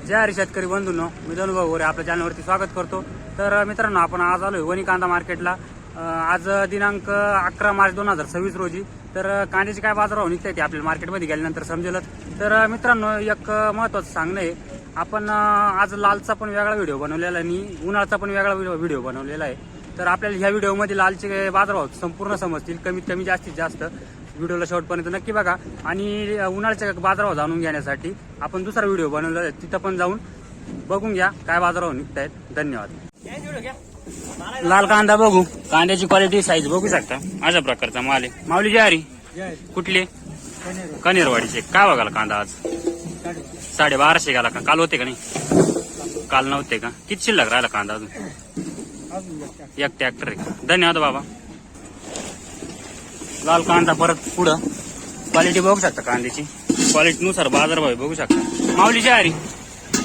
जय हरी शेतकरी बंधूंनो, मी धनुभाऊ गोरे आपल्या चॅनलवरती स्वागत करतो। तर मित्रांनो, आपण आज आलोय वणी कांदा मार्केटला। आज दिनांक 11 मार्च 2026 रोजी। तर कांद्याचे काय बाजारभाव निघताय ते आपल्याला मार्केटमध्ये गेल्यानंतर समजेलच। तर मित्रांनो, एक महत्त्वाचं सांगणं आहे, आपण आज लालचा पण वेगळा व्हिडिओ बनवलेला आहे आणि उन्हाळचा पण वेगळा व्हिडिओ बनवलेला आहे। तर आपल्याला ह्या व्हिडिओमध्ये लालचे बाजारभाव संपूर्ण समजतील, कमीत कमी जास्तीत जास्त। व्हिडिओला शेवटपर्यंत नक्की बघा आणि उन्हाळ्याचा बाजारभाव जाणून घेण्यासाठी आपण दुसरा व्हिडिओ बनवला आहे, तिथं पण जाऊन बघून घ्या काय बाजारभाव निघतायत। धन्यवाद। लाल कांदा बघू, कांद्याची क्वालिटी साईज बघू शकता, अशा प्रकारचा माल आहे। माऊली जय हरी, कुठले? कनेरवाडीचे। काय बघाला कांदा आज? 1250 गेला का? काल होते का नाही? काल नव्हते का? किती शिल्लक राहिला कांदा अजून? एक ट्रॅक्टर आहे। धन्यवाद बाबा। लाल कांदा परत पुढं क्वालिटी बघू शकता, कांद्याची क्वालिटी नुसार बाजारभाव बघू शकता। माऊली जय हरी,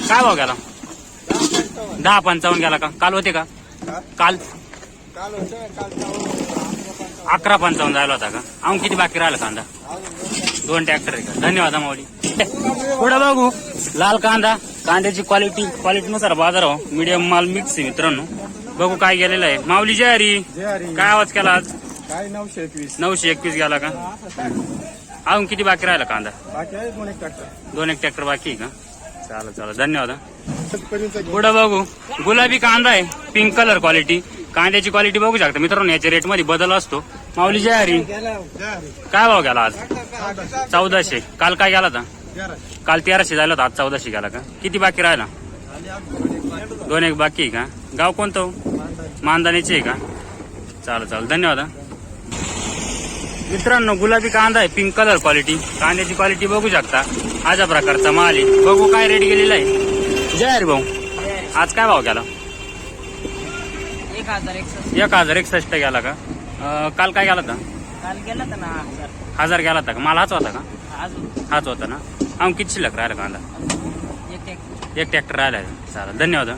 काय भाव गेला? 10.55 गेला का? काल होते का? काल 11.55 जायला होता का? अजून किती बाकी राहिला कांदा? 2 ट्रॅक्टर आहे का? धन्यवाद माऊली। पुढे बघू लाल कांदा, कांद्याची क्वालिटी नुसार बाजारभाव मीडियम माल मिक्स आहे मित्रांनो। बघू काय गेलेलं आहे। माऊली जय हरी, काय आवाज केला आज? 921 गेला का? अजून किती बाकी राहिला कांदा? 2 ट्रॅक्टर बाकी आहे का? चालेल धन्यवाद। पुढे बघू गुलाबी कांदा आहे, पिंक कलर क्वालिटी। कांद्याची क्वालिटी बघू शकता मित्रांनो, याच्या रेट मध्ये बदल असतो। माऊली जय हरी, काय भाव गेला आज? 1400। काल काय गेला होता? काल 1300 झाला होता, आज 1400 गेला का? किती बाकी राहिला? 2 बाकी आहे का? गाव कोणतं? मानदानीचे आहे का? चालेल धन्यवाद। मित्रांनो, गुलाबी कांदा आहे, पिंक कलर क्वालिटी। कांद्याची क्वालिटी बघू शकता, अशा प्रकारचा माल आहे। बघू काय रेट गेलेला आहे। जय हरी भाऊ, आज काय भाव गेला? 1061 गेला का? काल काय गेला होता? काल गेला होता ना 1000 गेला होता का? माल हाच होता का? अजून हाच होता ना? अजून किती शिल्लक राहिला कांदा? एक ट्रॅक्टर राहिला। चालेल धन्यवाद।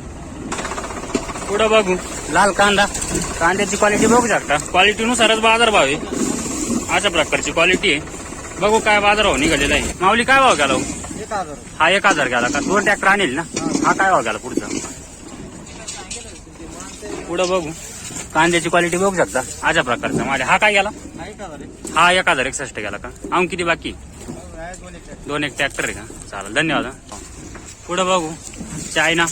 पुढं बघू लाल कांदा, कांद्याची क्वालिटी बघू शकता, क्वालिटी नुसारच बाजारभाव आहे। अशा प्रकारची क्वालिटी आहे। बघू काय बाजारभाव निघालेला आहे। माऊली काय भाव गेला? 1000 हा 1000 गेला का? 2 ट्रॅक्टर आणेल ना? हा काय भाव गेला पुढचा? पुढं बघू कांद्याची क्वालिटी बघू शकता, अशा प्रकारचा माल। हा काय गेला? हा 1061 गेला का? अजून किती बाकी? 2 ट्रॅक्टर आहे का? चालेल धन्यवाद। पुढं बघू चायना,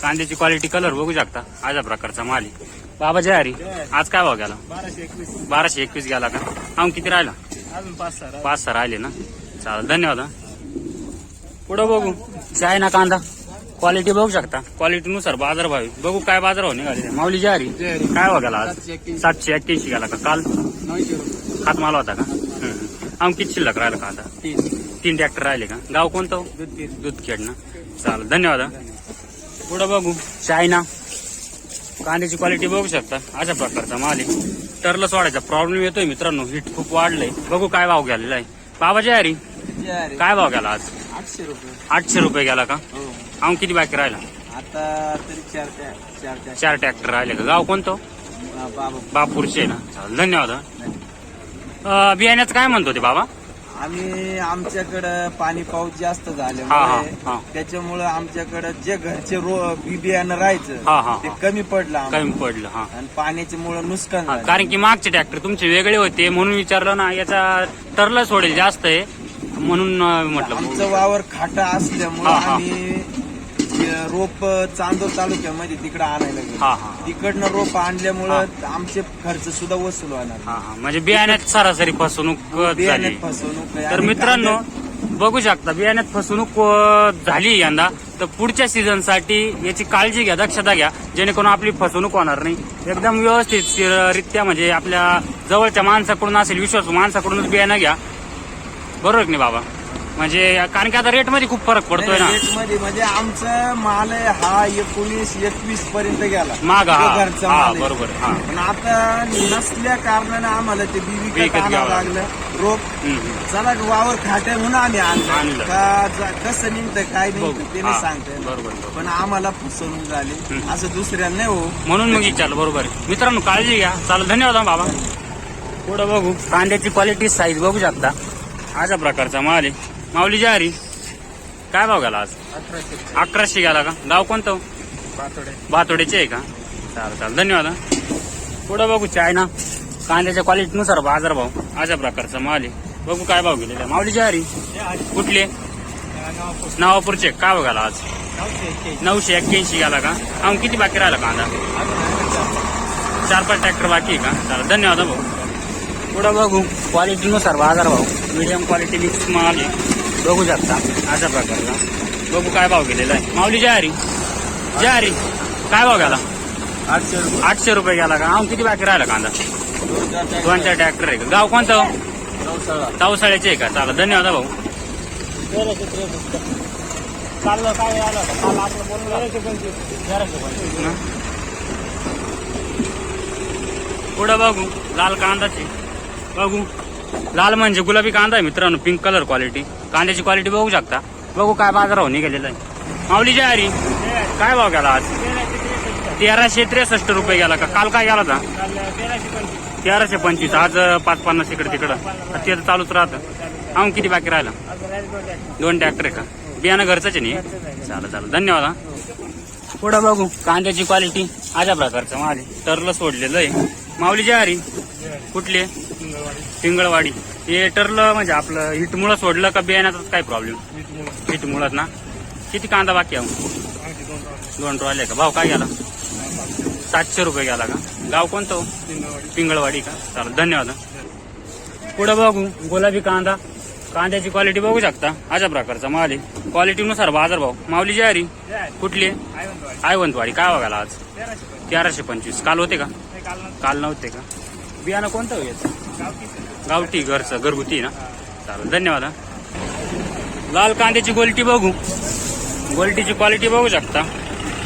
कांद्याची क्वालिटी कलर बघू शकता, अशा प्रकारचा माल आहे। बाबा जय हरी, आज काय भाव गेला? 1221 गेला का? अजून किती राहिला? अजून 5-6 राहिले ना? चालेल धन्यवाद। पुढं बघू चायना कांदा, क्वालिटी बघू शकता, क्वालिटी नुसार बाजारभाव आहे। बघू काय बाजारभाव निघाले। माऊली जय हरी, काय भाव गेला आज? 781 गेला का? काल हात माल होता का? अजून किती शिल्लक राहिला कांदा? 3 ट्रॅक्टर राहिले का? गाव कोणतं? दूधखेड ना? चालेल धन्यवाद। पुढं बघू चायना, कांद्याची क्वालिटी बघू शकता, अशा प्रकारचा माल आहे। टर्ल सोडायचा प्रॉब्लेम येतोय मित्रांनो, हिट खूप वाढलंय। बघू काय भाव गेलेला आहे। बाबा जय हरी, काय भाव गेला आज? 800 रुपये। 800 रुपये गेला का? अजून किती बाकी राहिला? आता तरी 4 ट्रॅक्टर राहिले का? गाव कोणतं? बापूरचे ना? चालेल धन्यवाद। बियाण्याचं काय म्हणतो ते बाबा? आमच्याकडं पाणी पाऊस जास्त हा. झाल्यामुळे त्याच्यामुळं आमच्याकडं जे घरचे बी बियाणं हा. राहायचं ते कमी पडलं आम्हाला. कमी पडलं हा. आणि पाण्याच्या मुळे नुकसान झालं. कारण की मागचे ट्रॅक्टर तुमचे वेगळे होते म्हणून विचारलं ना, याचा टर्ल सोडेल जास्त आहे म्हणून म्हटलं। आमचं वावर खाटा असल्यामुळे हा. आम्ही रोप चांदोर तालुक्यामध्ये तिकडे आणायला गेलो. हा. तिकडनं रोप आणल्यामुळं आमचे खर्च सुद्धा वसूल होणार. म्हणजे बियाण्यात सरासरी फसवणूक झाली। बियाण्यात फसवणूक आहे. तर आणि मित्रांनो बघू शकता, बियाण्यात फसवणूक झाली यंदा, तर पुढच्या सीझन साठी याची काळजी घ्या, दक्षता घ्या, जेणेकरून आपली फसवणूक होणार नाही। एकदम व्यवस्थित रित्या म्हणजे आपल्या जवळच्या माणसाकडून असेल, विश्वासू माणसाकडूनच बियाणं घ्या, बरोबर की नाही बाबा? म्हणजे कारण की आता रेट मध्ये खूप फरक पडतोय ना। रेट मध्ये म्हणजे आमचा माल आहे हा 19-21 पर्यंत गेला माग। घरचा माल आहे. बरोबर। पण आता नसल्या कारणाने आम्हाला ते विकत आणावं घ्यावं लागलं रोप। चला वावर खाटे म्हणून आम्ही आणलं कसं निघतं काय निघतं ते नाही सांगता बरोबर। पण आम्हाला फसवणूक झाली, असं दुसऱ्या नाही हो, म्हणून मग विचारलं। बरोबर आहे मित्रांनो, काळजी घ्या। चालेल धन्यवाद बाबा। पुढं बघू कांद्याची क्वालिटी साईज बघू शकता, अशा प्रकारचा माल आहे। माऊली जय हरी, काय भाव गेला आज? 1100 गेला का? गाव कोणतं? भातोड्याचे आहे का? चालेल धन्यवाद हा. पुढं बघू चायना कांद्याच्या क्वालिटीनुसार बाजारभाव अशा प्रकारचा माल आहे. बघू काय भाव गेलेला आहे. माऊली ज्वारी कुठले? नवापूरचे. काय भाव गेला आज? 981 गेला का? किती बाकी राहिला कांदा? 4-5 ट्रॅक्टर बाकी आहे का? चालेल धन्यवाद भाऊ. पुढं बघू क्वालिटीनुसार बाजारभाव मीडियम क्वालिटी मिक्स माल आहे. बघू शकता अशा प्रकारचा. बघू काय भाव गेलेला आहे. माऊली ज्वारी काय भाव गेला? 800 रुपये गेला का? किती बाकी राहिला कांदा? 2-4 ट्रॅक्टर आहे का? गाव कोणतं? चौसाळ्याचे आहे का? चालेल धन्यवाद भाऊ. पुढं बघू लाल कांदाचे. बघू लाल म्हणजे गुलाबी कांदा आहे मित्रांनो, पिंक कलर क्वालिटी. कांद्याची क्वालिटी बघू शकता. बघू काय बाजारावर निघालेला आहे. माऊली ज्वारी काय भाव गेला आज? 1363 रुपये गेला का? काल काय गेला होता? 1325. आज 550 इकडे तिकडं. ते तर चालूच राहतं. किती बाकी राहिला? 2 ट्रॅक्टर आहे का? बियाणं घरचंच आहे नाही? चालेल धन्यवाद हा. पुढं बघू कांद्याची क्वालिटी अशा प्रकारचं माल टर्ल सोडलेलं आहे. माऊली ज्वारी कुठली? पिंगळवाडी. हे टर्ल म्हणजे आपलं हिटमुळं सोडलं का बियाण्याचाच काय प्रॉब्लेम? हिटमुळंच ना. किती कांदा बाकी आहे? 2 ट्रॉले का? भाव काय गेला? 700 रुपये गेला का? गाव कोणतं? पिंगळवाडी का? चालेल धन्यवाद. पुढं बघू गुलाबी कांदा. कांद्याची क्वालिटी बघू शकता अशा प्रकारचा माल आहे. क्वालिटीनुसार बाजारभाव. माऊली ज्वारी कुठली? आयवंतवाडी. काय बघायला आज? 1325. काल होते का? काल नव्हते का? बियाणं कोणतं येतं? गावठी घरचं घरगुती ना. चालेल धन्यवाद. लाल कांद्याची गोलटी बघू. गोलटीची क्वालिटी बघू शकता.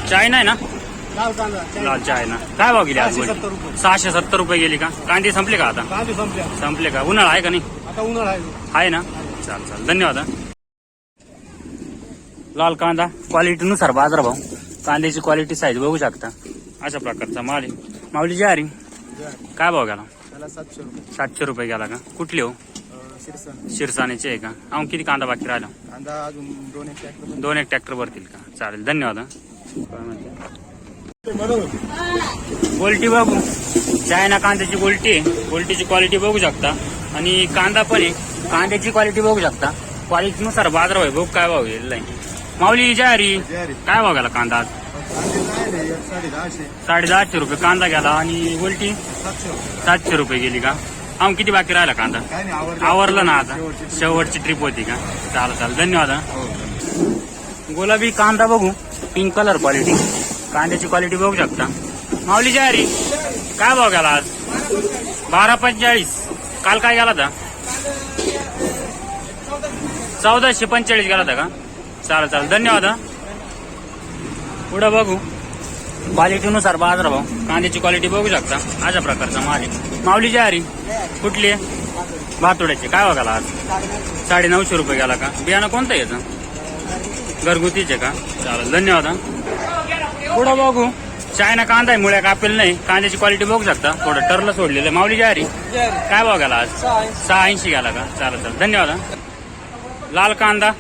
चायना आहे ना? लाल चायना. काय भाव गेली आज? 670 रुपये गेली का? कांदे संपले का आता? संपले का? उन्हाळा आहे का नाही? आहे ना. चालेल धन्यवाद. लाल कांदा क्वालिटीनुसार बाजारभाव. कांद्याची क्वालिटी साईज बघू शकता अशा प्रकारचा माल आहे. माऊली ज्वारी काय भाव गेला? 700 रुपये गेला का? कुठली हो? शिरसानेचे आहे का? किती कांदा बाकी राहिला? 2-1 ट्रॅक्टर भरतील का? चालेल धन्यवाद. गोलटी बघू. चायना कांद्याची गोलटी आहे. गोलटीची क्वालिटी बघू शकता आणि कांदा पण आहे. कांद्याची क्वालिटी बघू शकता. क्वालिटीनुसार बाजार भाव बघू काय भाव गेलेला आहे. माऊली ज्वारी काय भाव गेला कांदा आज? 150 रुपये कांदा गेला आणि गोलटी 700 रुपये गेली का? किती बाकी राहिला कांदा? आवरलं ना आता? शेवटची ट्रिप होती का? चालेल धन्यवाद. गुलाबी कांदा बघू. Pink colour quality. कांद्याची क्वालिटी बघू शकता. माऊली ज्वारी काय भाव गेला आज? 1245. काल काय गेला होता? 1445 गेला होता का? चालेल धन्यवाद. पुढं बघू क्वालिटीनुसार बाजारभाव. कांद्याची क्वालिटी बघू शकता अशा प्रकारचा माल आहे. माऊली ज्वारी कुठली? भातोड्याची. काय भाव गेला आज? 950 रुपये गेला का? बियाणं कोणतं याचं? घरगुतीचे का? चालेल धन्यवाद. पुढं बघू चायना कांदा आहे. मुळ्या कापेल नाही. कांद्याची क्वालिटी बघू शकता. थोडं टर्ल सोडलेलं आहे. माऊली ज्वारी काय भाव गेला आज? 680 गेला का? चालेल धन्यवाद. लाल कांदा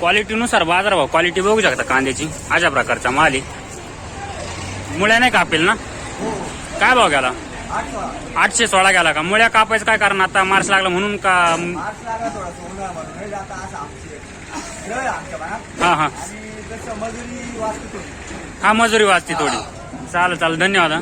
क्वालिटीनुसार बाजारभाव. क्वालिटी बघू शकता कांद्याची अशा प्रकारचा माल आहे. मुळ्या नाही कापेल ना? काय भाव गेला? 816 गेला का? मुळ्या कापायचं काय कारण? आता मार्च लागला म्हणून का? हा मजुरी वाचती थोडी. चालेल धन्यवाद.